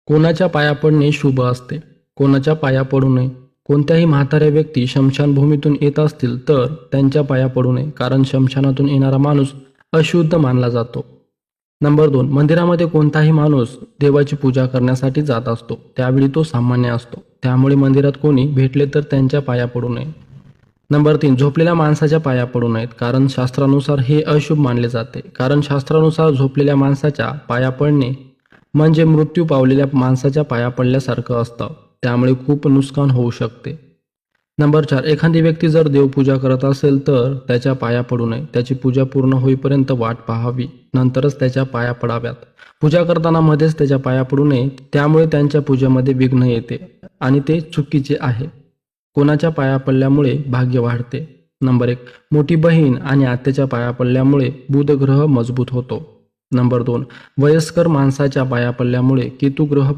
कोणाच्या पाया पडणे शुभ असते, कोणाच्या पाया पडू नये. कोणत्याही म्हाताऱ्या व्यक्ती स्मशानभूमीतून येत असतील तर त्यांच्या पाया पडू नये, कारण स्मशानातून येणारा माणूस अशुद्ध मानला जातो. नंबर 2, मंदिरामध्ये कोणताही माणूस देवाची पूजा करण्यासाठी जात असतो, त्यावेळी तो सामान्य असतो, त्यामुळे मंदिरात कोणी भेटले तर त्यांच्या पाया पडू नये. नंबर 3, झोपलेल्या माणसाच्या पाया पडू नयेत, कारण शास्त्रानुसार हे अशुभ मानले जाते. कारण शास्त्रानुसार झोपलेल्या माणसाच्या पाया पडणे म्हणजे मृत्यू पावलेल्या माणसाच्या पाया पडल्यासारखं असतं, त्यामुळे खूप नुकसान होऊ शकते. नंबर 4, एखादी व्यक्ती जर देवपूजा करत असेल तर त्याच्या पाया पडू नये. त्याची पूजा पूर्ण होईपर्यंत वाट पाहावी, नंतरच त्याच्या पाया पडाव्यात. पूजा करताना मध्येच त्याच्या पाया पडू नये, त्यामुळे त्यांच्या पूजेमध्ये विघ्न येते आणि ते चुकीचे आहे. कोणाच्या पाया पडल्यामुळे भाग्य वाढते. नंबर 1, मोठी बहीण आणि आत्याच्या पाया पडल्यामुळे बुध ग्रह मजबूत होतो. नंबर 2, वयस्कर माणसाच्या पाया पडल्यामुळे केतू ग्रह